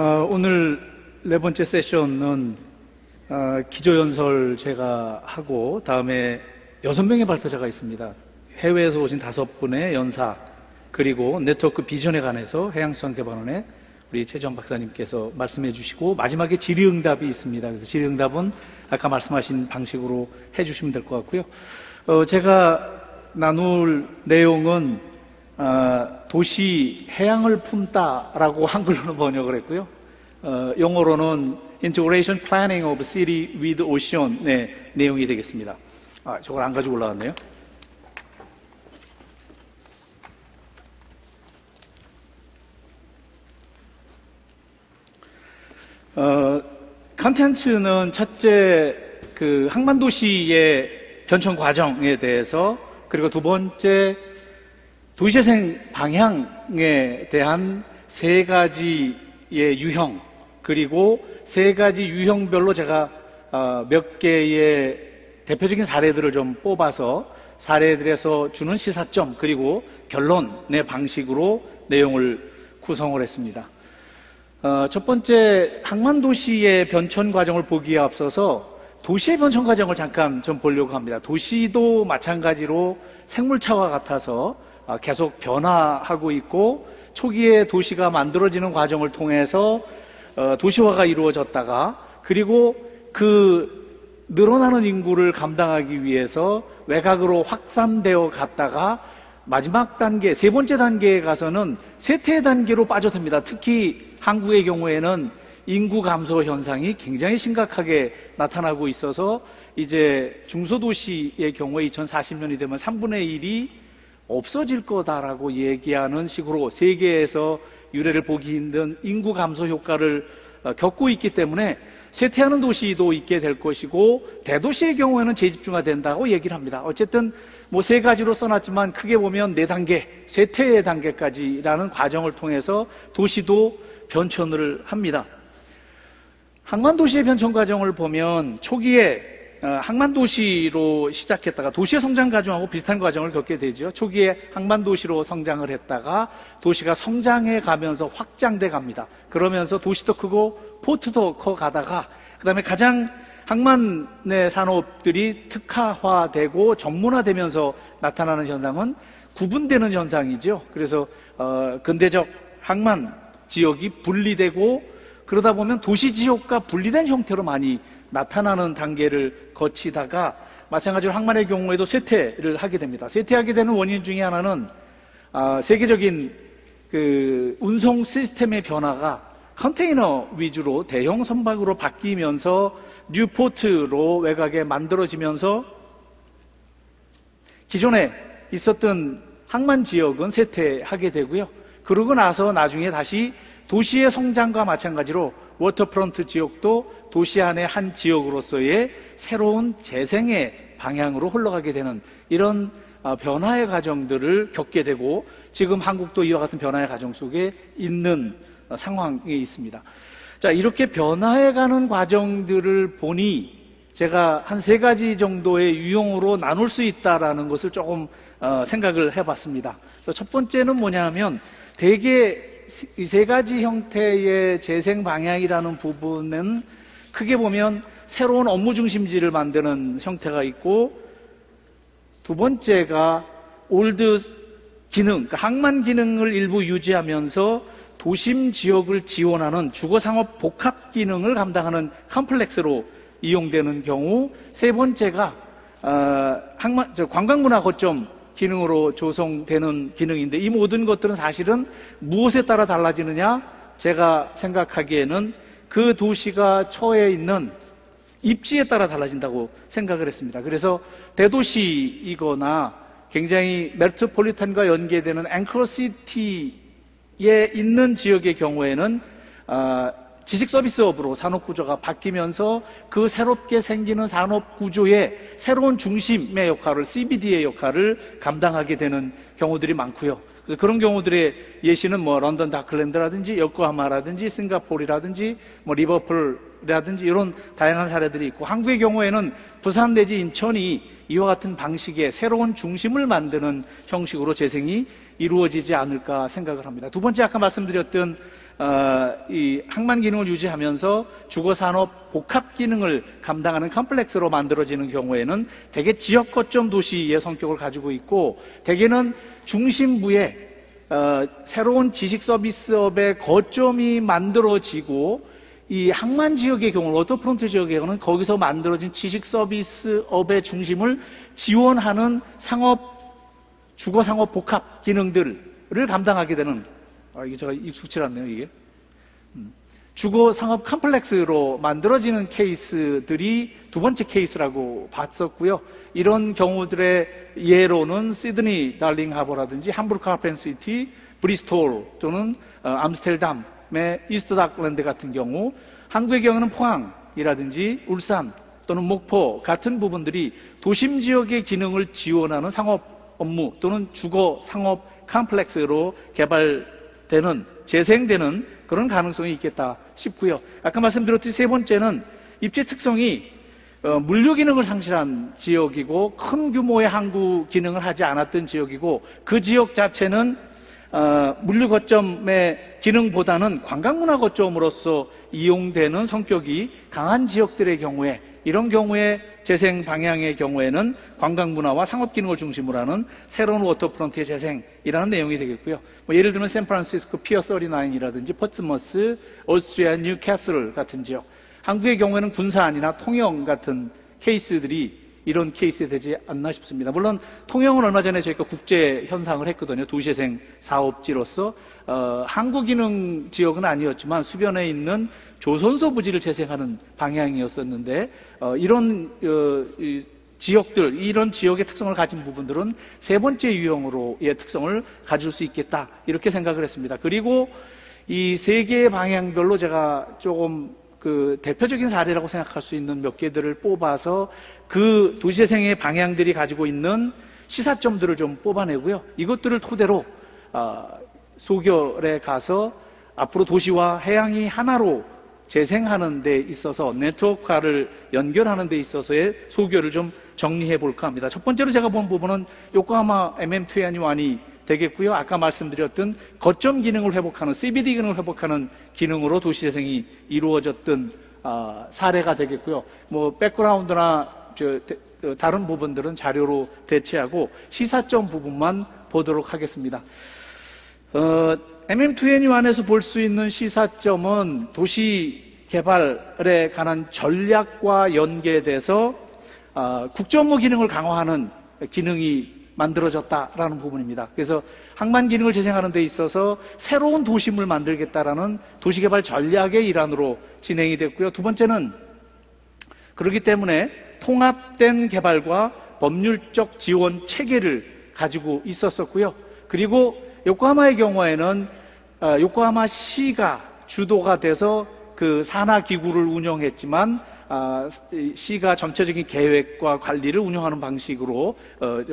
오늘 네 번째 세션은 기조연설 제가 하고 다음에 6명의 발표자가 있습니다. 해외에서 오신 5분의 연사, 그리고 네트워크 비전에 관해서 해양수산개발원의 우리 최지원 박사님께서 말씀해 주시고 마지막에 질의응답이 있습니다. 그래서 질의응답은 아까 말씀하신 방식으로 해 주시면 될 것 같고요. 제가 나눌 내용은 도시 해양을 품다라고 한글로 번역을 했고요. 영어로는 Integration Planning of City with Ocean의 내용이 되겠습니다. 저걸 안 가지고 올라왔네요. 컨텐츠는 첫째, 항만도시의 변천 과정에 대해서, 그리고 두 번째, 도시재생 방향에 대한 3가지의 유형, 그리고 3가지 유형별로 제가 몇 개의 대표적인 사례들을 좀 뽑아서 사례들에서 주는 시사점, 그리고 결론의 방식으로 내용을 구성을 했습니다. 첫 번째, 항만도시의 변천 과정을 보기에 앞서서 도시의 변천 과정을 잠깐 좀 보려고 합니다. 도시도 마찬가지로 생물차와 같아서 계속 변화하고 있고, 초기에 도시가 만들어지는 과정을 통해서 도시화가 이루어졌다가, 그리고 그 늘어나는 인구를 감당하기 위해서 외곽으로 확산되어 갔다가 마지막 단계, 3번째 단계에 가서는 쇠퇴 단계로 빠져듭니다. 특히 한국의 경우에는 인구 감소 현상이 굉장히 심각하게 나타나고 있어서 이제 중소도시의 경우에 2040년이 되면 3분의 1이 없어질 거다라고 얘기하는 식으로 세계에서 유례를 보기 힘든 인구 감소 효과를 겪고 있기 때문에 쇠퇴하는 도시도 있게 될 것이고, 대도시의 경우에는 재집중화된다고 얘기를 합니다. 어쨌든 3가지로 써놨지만 크게 보면 4단계, 쇠퇴의 단계까지라는 과정을 통해서 도시도 변천을 합니다. 항만도시의 변천 과정을 보면 초기에 항만도시로 시작했다가 도시의 성장 과정하고 비슷한 과정을 겪게 되죠. 초기에 항만도시로 성장을 했다가 도시가 성장해 가면서 확장돼 갑니다. 그러면서 도시도 크고 포트도 커 가다가 그 다음에 가장 항만의 산업들이 특화화되고 전문화되면서 나타나는 현상은 구분되는 현상이죠. 그래서 근대적 항만 지역이 분리되고, 그러다 보면 도시 지역과 분리된 형태로 많이 나타나는 단계를 거치다가 마찬가지로 항만의 경우에도 쇠퇴를 하게 됩니다. 쇠퇴하게 되는 원인 중에 하나는 세계적인 운송 시스템의 변화가 컨테이너 위주로 대형 선박으로 바뀌면서 뉴포트로 외곽에 만들어지면서 기존에 있었던 항만 지역은 쇠퇴하게 되고요. 그러고 나서 나중에 다시 도시의 성장과 마찬가지로 워터프런트 지역도 도시 안의 한 지역으로서의 새로운 재생의 방향으로 흘러가게 되는 이런 변화의 과정들을 겪게 되고, 지금 한국도 이와 같은 변화의 과정 속에 있는 상황에 있습니다. 자, 이렇게 변화해가는 과정들을 보니 제가 한 3가지 정도의 유형으로 나눌 수 있다라는 것을 조금 생각을 해봤습니다. 그래서 첫 번째는 뭐냐면, 대개 이 3가지 형태의 재생 방향이라는 부분은 크게 보면 새로운 업무 중심지를 만드는 형태가 있고, 두 번째가 올드 기능, 그러니까 항만 기능을 일부 유지하면서 도심 지역을 지원하는 주거상업 복합 기능을 감당하는 컴플렉스로 이용되는 경우, 세 번째가 관광문화 거점 기능으로 조성되는 기능인데, 이 모든 것들은 사실은 무엇에 따라 달라지느냐? 제가 생각하기에는 그 도시가 처해 있는 입지에 따라 달라진다고 생각을 했습니다. 그래서 대도시이거나 굉장히 메트로폴리탄과 연계되는 앵커시티에 있는 지역의 경우에는 지식서비스업으로 산업구조가 바뀌면서 그 새롭게 생기는 산업구조의 새로운 중심의 역할을, CBD의 역할을 감당하게 되는 경우들이 많고요. 그래서 그런 경우들의 예시는 런던 다클랜드라든지 요코하마라든지 싱가포르라든지 리버풀이라든지 이런 다양한 사례들이 있고, 한국의 경우에는 부산 내지 인천이 이와 같은 방식의 새로운 중심을 만드는 형식으로 재생이 이루어지지 않을까 생각을 합니다. 두 번째, 아까 말씀드렸던 이 항만 기능을 유지하면서 주거산업 복합 기능을 감당하는 컴플렉스로 만들어지는 경우에는 대개 지역 거점 도시의 성격을 가지고 있고, 대개는 중심부에 새로운 지식 서비스업의 거점이 만들어지고, 이 항만 지역의 경우, 워터프론트 지역의 경우는 거기서 만들어진 지식 서비스업의 중심을 지원하는 주거상업 복합 기능들을 감당하게 되는, 이게 제가 익숙치 않네요, 이게. 주거상업 컴플렉스로 만들어지는 케이스들이 두 번째 케이스라고 봤었고요. 이런 경우들의 예로는 시드니 달링 하버라든지 함부르크 하펜시티, 브리스톨 또는 암스테르담의 이스트 다크랜드 같은 경우, 한국의 경우는 포항이라든지 울산 또는 목포 같은 부분들이 도심 지역의 기능을 지원하는 상업 업무 또는 주거 상업 컴플렉스로 개발되는, 재생되는 그런 가능성이 있겠다 싶고요. 아까 말씀드렸듯이 세 번째는 입지 특성이 물류 기능을 상실한 지역이고, 큰 규모의 항구 기능을 하지 않았던 지역이고, 그 지역 자체는 물류 거점의 기능보다는 관광문화 거점으로서 이용되는 성격이 강한 지역들의 경우에, 이런 경우에 재생 방향의 경우에는 관광문화와 상업기능을 중심으로 하는 새로운 워터프론트의 재생이라는 내용이 되겠고요. 예를 들면 샌프란시스코 피어 39이라든지 포츠머스, 오스트리아 뉴캐슬 같은 지역, 한국의 경우에는 군산이나 통영 같은 케이스들이 이런 케이스에 되지 않나 싶습니다. 물론 통영은 얼마 전에 저희가 국제 현상을 했거든요. 도시재생 사업지로서 항구기능 지역은 아니었지만 수변에 있는 조선소 부지를 재생하는 방향이었었는데, 이런 지역들, 이런 지역의 특성을 가진 부분들은 세 번째 유형으로의 특성을 가질 수 있겠다, 이렇게 생각을 했습니다. 그리고 이 세 개의 방향별로 제가 조금 대표적인 사례라고 생각할 수 있는 몇 개들을 뽑아서 그 도시재생의 방향들이 가지고 있는 시사점들을 좀 뽑아내고요. 이것들을 토대로 소결에 가서 앞으로 도시와 해양이 하나로 재생하는 데 있어서, 네트워크화를 연결하는 데 있어서의 소결을 좀 정리해 볼까 합니다. 첫 번째로 제가 본 부분은 요코하마 MM21이 되겠고요. 아까 말씀드렸던 거점 기능을 회복하는, CBD 기능을 회복하는 기능으로 도시재생이 이루어졌던 사례가 되겠고요. 백그라운드나 다른 부분들은 자료로 대체하고 시사점 부분만 보도록 하겠습니다. MM21에서 볼 수 있는 시사점은 도시 개발에 관한 전략과 연계돼서 국정무 기능을 강화하는 기능이 만들어졌다라는 부분입니다. 그래서 항만 기능을 재생하는 데 있어서 새로운 도심을 만들겠다라는 도시개발 전략의 일환으로 진행이 됐고요. 두 번째는 그렇기 때문에 통합된 개발과 법률적 지원 체계를 가지고 있었었고요. 그리고 요코하마의 경우에는 요코하마시가 주도가 돼서 그 산하기구를 운영했지만, 시가 전체적인 계획과 관리를 운영하는 방식으로,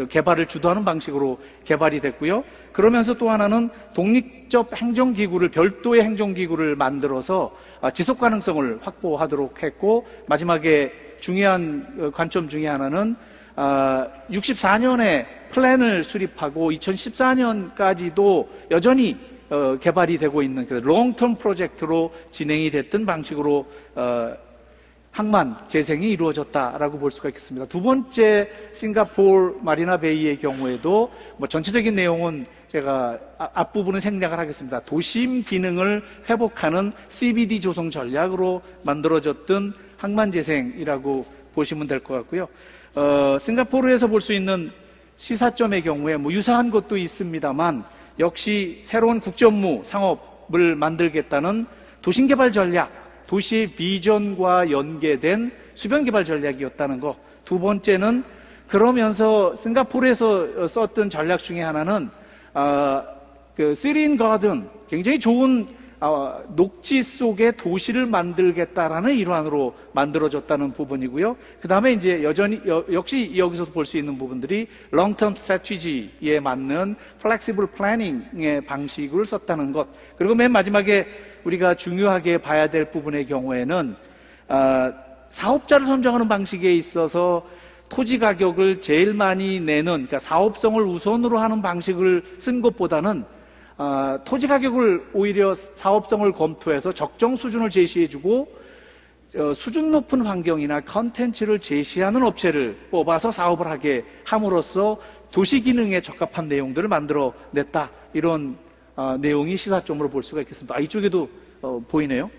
개발을 주도하는 방식으로 개발이 됐고요. 그러면서 또 하나는 독립적 행정기구를, 별도의 행정기구를 만들어서 지속 가능성을 확보하도록 했고, 마지막에 중요한 관점 중에 하나는 64년에 플랜을 수립하고 2014년까지도 여전히 개발이 되고 있는 롱텀 프로젝트로 진행이 됐던 방식으로 항만 재생이 이루어졌다라고 볼 수가 있겠습니다. 두 번째 싱가포르 마리나 베이의 경우에도 전체적인 내용은 제가 앞부분은 생략을 하겠습니다. 도심 기능을 회복하는 CBD 조성 전략으로 만들어졌던 항만 재생이라고 보시면 될 것 같고요. 싱가포르에서 볼 수 있는 시사점의 경우에 유사한 것도 있습니다만, 역시 새로운 국제업무 상업을 만들겠다는 도심개발 전략, 도시의 비전과 연계된 수변개발 전략이었다는 것. 두 번째는 그러면서 싱가포르에서 썼던 전략 중에 하나는 시린 가든, 굉장히 좋은 녹지 속에 도시를 만들겠다라는 일환으로 만들어졌다는 부분이고요. 그 다음에 이제 역시 여기서도 볼 수 있는 부분들이 long-term strategy에 맞는 flexible planning의 방식을 썼다는 것. 그리고 맨 마지막에 우리가 중요하게 봐야 될 부분의 경우에는 사업자를 선정하는 방식에 있어서 토지 가격을 제일 많이 내는, 그러니까 사업성을 우선으로 하는 방식을 쓴 것보다는 토지 가격을 오히려 사업성을 검토해서 적정 수준을 제시해주고 수준 높은 환경이나 컨텐츠를 제시하는 업체를 뽑아서 사업을 하게 함으로써 도시 기능에 적합한 내용들을 만들어냈다. 이런 내용이 시사점으로 볼 수가 있겠습니다. 이쪽에도 보이네요.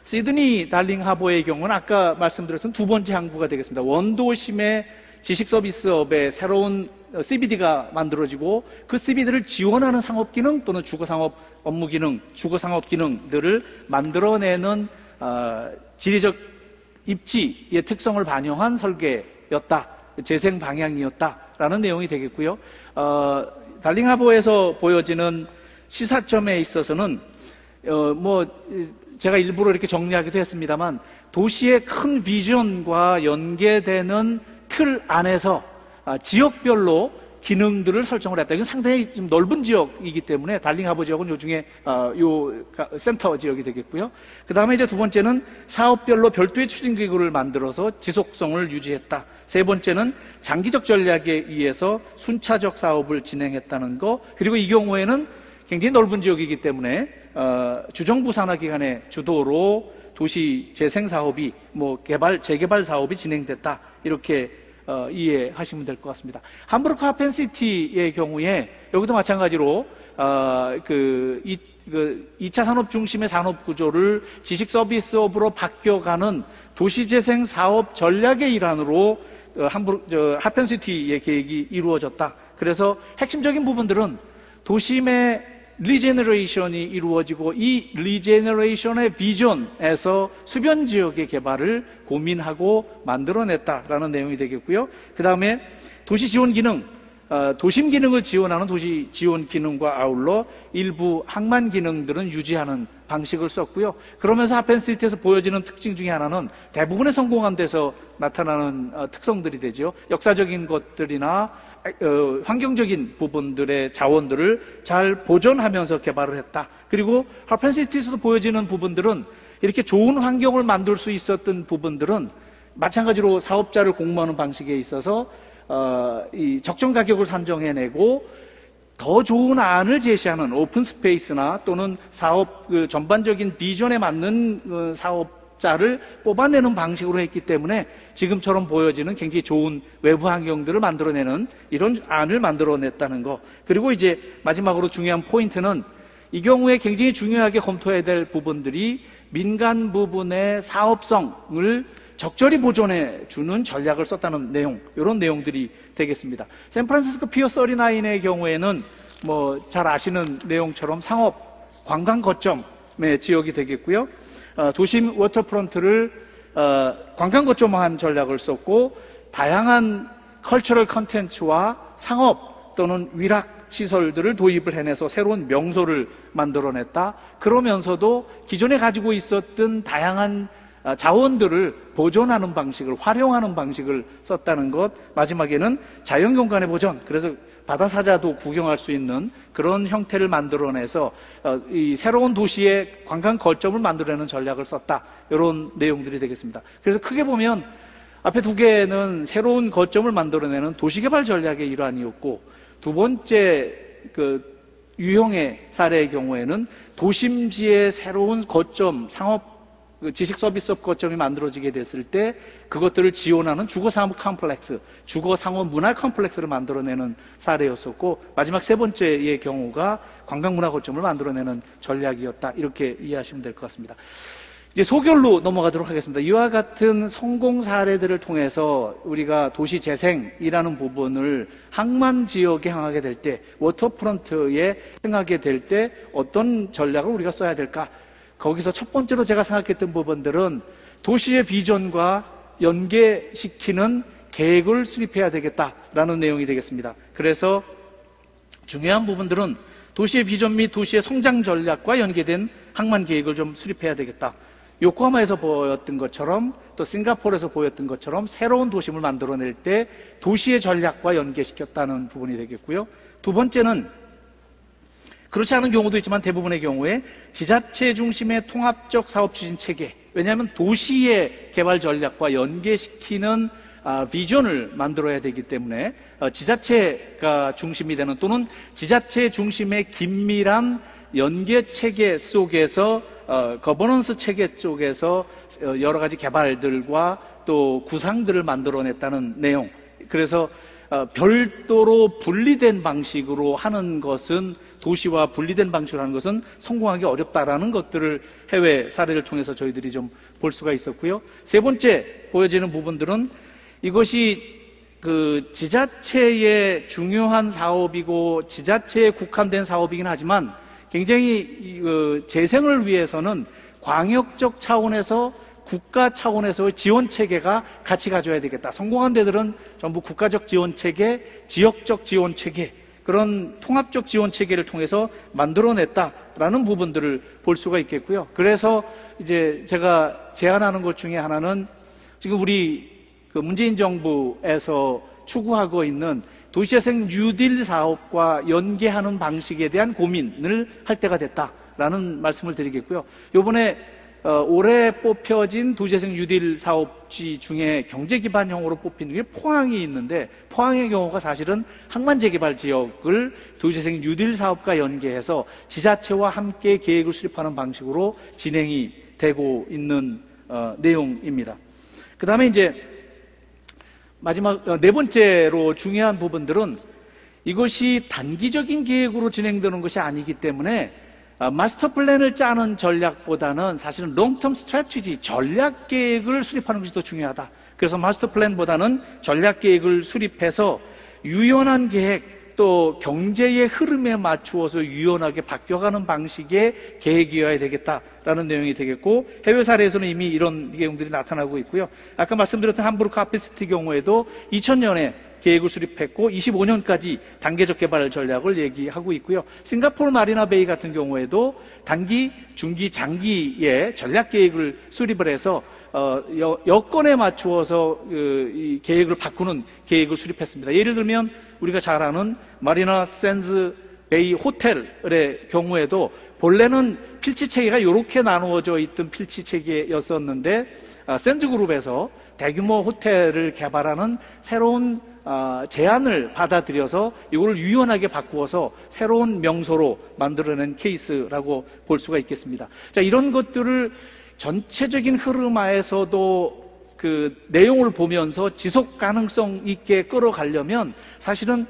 시드니 달링 하버의 경우는 아까 말씀드렸던 두 번째 항구가 되겠습니다. 원도심의 지식 서비스업에 새로운 CBD가 만들어지고 그 CBD를 지원하는 상업 기능 또는 주거상업 업무 기능, 주거상업 기능들을 만들어내는 지리적 입지의 특성을 반영한 설계였다. 재생 방향이었다라는 내용이 되겠고요. 달링 하버에서 보여지는 시사점에 있어서는 제가 일부러 이렇게 정리하기도 했습니다만 도시의 큰 비전과 연계되는 틀 안에서 지역별로 기능들을 설정을 했다. 이건 상당히 좀 넓은 지역이기 때문에 달링 하버 지역은 요중에 센터 지역이 되겠고요. 그 다음에 이제 두 번째는 사업별로 별도의 추진기구를 만들어서 지속성을 유지했다. 세 번째는 장기적 전략에 의해서 순차적 사업을 진행했다는 거. 그리고 이 경우에는 굉장히 넓은 지역이기 때문에 주정부 산하기관의 주도로 도시 재생 사업이 재개발 사업이 진행됐다. 이렇게 이해하시면 될 것 같습니다. 함부르크 하펜시티의 경우에 여기도 마찬가지로 2차 산업 중심의 산업 구조를 지식 서비스업으로 바뀌어가는 도시재생 사업 전략의 일환으로 하펜시티의 계획이 이루어졌다. 그래서 핵심적인 부분들은 도심의 리제너레이션이 이루어지고 이 리제너레이션의 비전에서 수변 지역의 개발을 고민하고 만들어냈다라는 내용이 되겠고요. 그 다음에 도시 지원 기능, 도심 기능을 지원하는 도시 지원 기능과 아울러 일부 항만 기능들은 유지하는 방식을 썼고요. 그러면서 하펜시티에서 보여지는 특징 중에 하나는 대부분의 성공한 데서 나타나는 특성들이 되죠. 역사적인 것들이나 환경적인 부분들의 자원들을 잘 보존하면서 개발을 했다. 그리고 하펜시티에서도 보여지는 부분들은 이렇게 좋은 환경을 만들 수 있었던 부분들은 마찬가지로 사업자를 공모하는 방식에 있어서 이 적정 가격을 산정해내고 더 좋은 안을 제시하는 오픈 스페이스나 또는 사업 전반적인 비전에 맞는 사업자를 뽑아내는 방식으로 했기 때문에 지금처럼 보여지는 굉장히 좋은 외부 환경들을 만들어내는 이런 안을 만들어냈다는 거. 그리고 이제 마지막으로 중요한 포인트는 이 경우에 굉장히 중요하게 검토해야 될 부분들이 민간 부분의 사업성을 적절히 보존해 주는 전략을 썼다는 내용, 이런 내용들이 되겠습니다. 샌프란시스코 피어 39의 경우에는 잘 아시는 내용처럼 상업 관광 거점의 지역이 되겠고요. 도심 워터프론트를 관광 거점화한 전략을 썼고 다양한 컬처럴 컨텐츠와 상업 또는 위락 시설들을 도입을 해내서 새로운 명소를 만들어냈다. 그러면서도 기존에 가지고 있었던 다양한 자원들을 보존하는 방식을, 활용하는 방식을 썼다는 것. 마지막에는 자연경관의 보존, 그래서 바다사자도 구경할 수 있는 그런 형태를 만들어내서 이 새로운 도시의 관광 거점을 만들어내는 전략을 썼다. 이런 내용들이 되겠습니다. 그래서 크게 보면 앞에 두 개는 새로운 거점을 만들어내는 도시개발 전략의 일환이었고, 두 번째 유형의 사례의 경우에는 도심지의 새로운 거점, 상업 지식 서비스업 거점이 만들어지게 됐을 때 그것들을 지원하는 주거상업 컴플렉스, 주거상업 문화 컴플렉스를 만들어내는 사례였었고, 마지막 세 번째의 경우가 관광문화 거점을 만들어내는 전략이었다. 이렇게 이해하시면 될 것 같습니다. 이제 소결로 넘어가도록 하겠습니다. 이와 같은 성공 사례들을 통해서 우리가 도시 재생이라는 부분을 항만 지역에 향하게 될 때, 워터프론트에 향하게 될 때 어떤 전략을 우리가 써야 될까? 거기서 첫 번째로 제가 생각했던 부분들은 도시의 비전과 연계시키는 계획을 수립해야 되겠다라는 내용이 되겠습니다. 그래서 중요한 부분들은 도시의 비전 및 도시의 성장 전략과 연계된 항만 계획을 좀 수립해야 되겠다. 요코하마에서 보였던 것처럼 또 싱가포르에서 보였던 것처럼 새로운 도심을 만들어낼 때 도시의 전략과 연계시켰다는 부분이 되겠고요. 두 번째는 그렇지 않은 경우도 있지만 대부분의 경우에 지자체 중심의 통합적 사업 추진 체계, 왜냐하면 도시의 개발 전략과 연계시키는 비전을 만들어야 되기 때문에 지자체가 중심이 되는 또는 지자체 중심의 긴밀한 연계 체계 속에서 거버넌스 체계 쪽에서 여러 가지 개발들과 또 구상들을 만들어냈다는 내용. 그래서 별도로 분리된 방식으로 하는 것은, 도시와 분리된 방식으로 하는 것은 성공하기 어렵다라는 것들을 해외 사례를 통해서 저희들이 좀 볼 수가 있었고요. 세 번째 보여지는 부분들은 이것이 그 지자체의 중요한 사업이고 지자체에 국한된 사업이긴 하지만 굉장히 재생을 위해서는 광역적 차원에서 국가 차원에서의 지원 체계가 같이 가져야 되겠다. 성공한 데들은 전부 국가적 지원 체계, 지역적 지원 체계, 그런 통합적 지원 체계를 통해서 만들어냈다라는 부분들을 볼 수가 있겠고요. 그래서 이제 제가 제안하는 것 중에 하나는 지금 우리 그 문재인 정부에서 추구하고 있는 도시재생 뉴딜 사업과 연계하는 방식에 대한 고민을 할 때가 됐다라는 말씀을 드리겠고요. 이번에 올해 뽑혀진 도시재생 뉴딜 사업지 중에 경제기반형으로 뽑힌 게 포항이 있는데, 포항의 경우가 사실은 항만재개발 지역을 도시재생 뉴딜 사업과 연계해서 지자체와 함께 계획을 수립하는 방식으로 진행이 되고 있는 내용입니다. 그 다음에 이제 마지막 네 번째로 중요한 부분들은 이것이 단기적인 계획으로 진행되는 것이 아니기 때문에 마스터 플랜을 짜는 전략보다는 사실은 롱텀 스트래티지, 전략 계획을 수립하는 것이 더 중요하다. 그래서 마스터 플랜보다는 전략 계획을 수립해서 유연한 계획, 또 경제의 흐름에 맞추어서 유연하게 바뀌어가는 방식의 계획이어야 되겠다라는 내용이 되겠고, 해외 사례에서는 이미 이런 내용들이 나타나고 있고요. 아까 말씀드렸던 함부르크 아피스티 경우에도 2000년에 계획을 수립했고 25년까지 단계적 개발 전략을 얘기하고 있고요. 싱가포르 마리나 베이 같은 경우에도 단기, 중기, 장기의 전략 계획을 수립을 해서 여건에 맞추어서 이 계획을 바꾸는 계획을 수립했습니다. 예를 들면 우리가 잘 아는 마리나 샌즈 베이 호텔의 경우에도 본래는 필지 체계가 이렇게 나누어져 있던 필지 체계였었는데 샌즈 그룹에서 대규모 호텔을 개발하는 새로운 제안을 받아들여서 이걸 유연하게 바꾸어서 새로운 명소로 만들어낸 케이스라고 볼 수가 있겠습니다. 자, 이런 것들을 전체적인 흐름하에서도 그 내용을 보면서 지속 가능성 있게 끌어가려면 사실은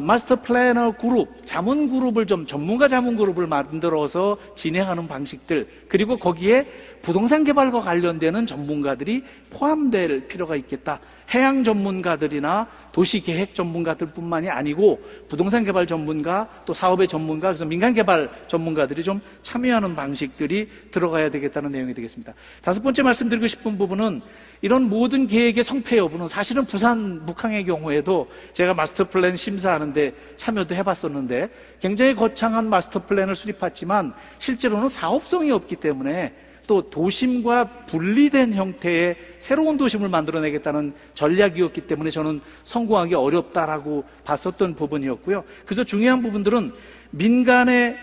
마스터 플래너 그룹, 자문 그룹을 좀 전문가 자문 그룹을 만들어서 진행하는 방식들, 그리고 거기에 부동산 개발과 관련되는 전문가들이 포함될 필요가 있겠다. 해양 전문가들이나 도시계획 전문가들 뿐만이 아니고 부동산 개발 전문가, 또 사업의 전문가, 그래서 민간 개발 전문가들이 좀 참여하는 방식들이 들어가야 되겠다는 내용이 되겠습니다. 다섯 번째 말씀드리고 싶은 부분은 이런 모든 계획의 성패 여부는 사실은 부산 북항의 경우에도 제가 마스터 플랜 심사하는데 참여도 해봤었는데 굉장히 거창한 마스터 플랜을 수립했지만 실제로는 사업성이 없기 때문에 또 도심과 분리된 형태의 새로운 도심을 만들어내겠다는 전략이었기 때문에 저는 성공하기 어렵다라고 봤었던 부분이었고요. 그래서 중요한 부분들은 민간의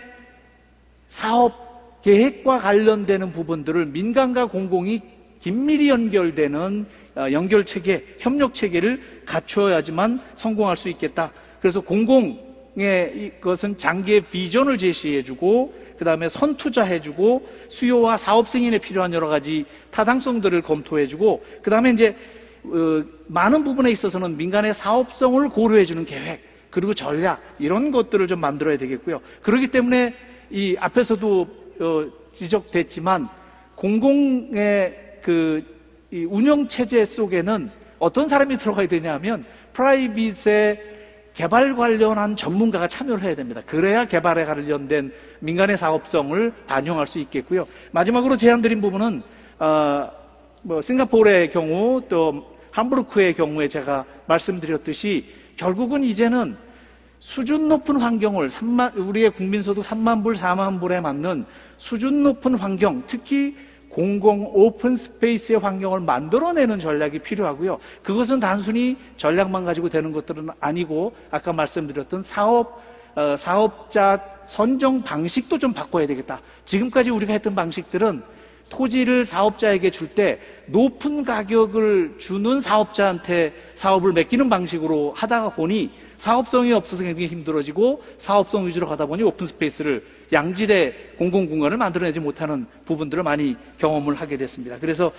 사업 계획과 관련되는 부분들을 민간과 공공이 긴밀히 연결되는 연결체계, 협력체계를 갖춰야지만 성공할 수 있겠다. 그래서 공공의 것은 장기의 비전을 제시해주고 그 다음에 선투자해주고 수요와 사업 승인에 필요한 여러 가지 타당성들을 검토해주고 그 다음에 이제 많은 부분에 있어서는 민간의 사업성을 고려해주는 계획 그리고 전략 이런 것들을 좀 만들어야 되겠고요. 그렇기 때문에 이 앞에서도 지적됐지만 공공의 이 운영 체제 속에는 어떤 사람이 들어가야 되냐면 프라이빗의 개발 관련한 전문가가 참여를 해야 됩니다. 그래야 개발에 관련된 민간의 사업성을 반영할 수 있겠고요. 마지막으로 제안드린 부분은 싱가포르의 경우 또 함부르크의 경우에 제가 말씀드렸듯이 결국은 이제는 수준 높은 환경을 우리의 국민소득 3만 불, 4만 불에 맞는 수준 높은 환경, 특히 공공 오픈 스페이스의 환경을 만들어내는 전략이 필요하고요. 그것은 단순히 전략만 가지고 되는 것들은 아니고 아까 말씀드렸던 사업자 선정 방식도 좀 바꿔야 되겠다. 지금까지 우리가 했던 방식들은 토지를 사업자에게 줄 때 높은 가격을 주는 사업자한테 사업을 맡기는 방식으로 하다가 보니 사업성이 없어서 굉장히 힘들어지고 사업성 위주로 가다 보니 오픈스페이스를 양질의 공공공간을 만들어내지 못하는 부분들을 많이 경험을 하게 됐습니다. 그래서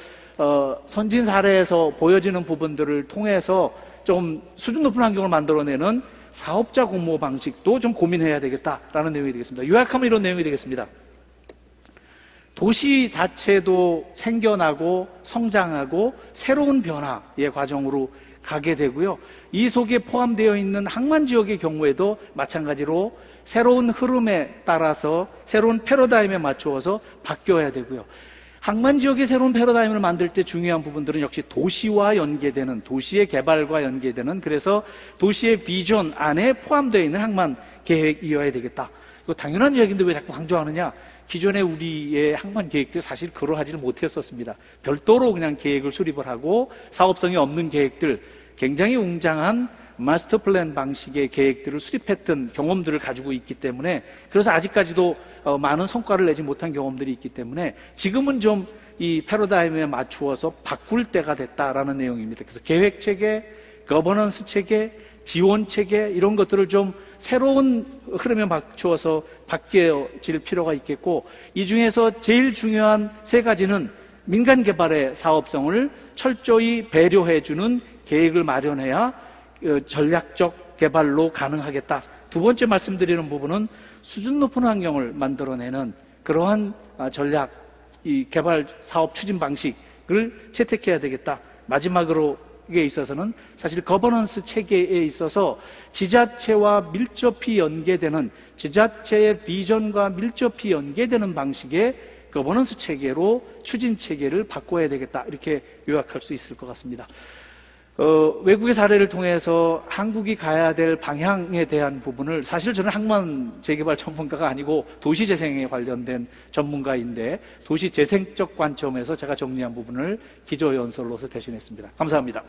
선진 사례에서 보여지는 부분들을 통해서 좀 수준 높은 환경을 만들어내는 사업자 공모 방식도 좀 고민해야 되겠다라는 내용이 되겠습니다. 요약하면 이런 내용이 되겠습니다. 도시 자체도 생겨나고 성장하고 새로운 변화의 과정으로 가게 되고요. 이 속에 포함되어 있는 항만 지역의 경우에도 마찬가지로 새로운 흐름에 따라서 새로운 패러다임에 맞추어서 바뀌어야 되고요. 항만 지역의 새로운 패러다임을 만들 때 중요한 부분들은 역시 도시와 연계되는, 도시의 개발과 연계되는, 그래서 도시의 비전 안에 포함되어 있는 항만 계획이어야 되겠다. 이거 당연한 이야기인데 왜 자꾸 강조하느냐? 기존에 우리의 항만 계획들 사실 그러하지를 못했었습니다. 별도로 그냥 계획을 수립을 하고 사업성이 없는 계획들, 굉장히 웅장한 마스터 플랜 방식의 계획들을 수립했던 경험들을 가지고 있기 때문에, 그래서 아직까지도 많은 성과를 내지 못한 경험들이 있기 때문에 지금은 좀 이 패러다임에 맞추어서 바꿀 때가 됐다라는 내용입니다. 그래서 계획 체계, 거버넌스 체계, 지원 체계 이런 것들을 좀 새로운 흐름에 맞추어서 바뀌어질 필요가 있겠고, 이 중에서 제일 중요한 세 가지는 민간 개발의 사업성을 철저히 배려해주는 계획을 마련해야 전략적 개발로 가능하겠다. 두 번째 말씀드리는 부분은 수준 높은 환경을 만들어내는 그러한 전략, 이 개발 사업 추진 방식을 채택해야 되겠다. 마지막으로 에 있어서는 사실 거버넌스 체계에 있어서 지자체와 밀접히 연계되는, 지자체의 비전과 밀접히 연계되는 방식의 거버넌스 체계로 추진 체계를 바꿔야 되겠다. 이렇게 요약할 수 있을 것 같습니다. 외국의 사례를 통해서 한국이 가야 될 방향에 대한 부분을, 사실 저는 항만 재개발 전문가가 아니고 도시재생에 관련된 전문가인데 도시재생적 관점에서 제가 정리한 부분을 기조연설로서 대신했습니다. 감사합니다.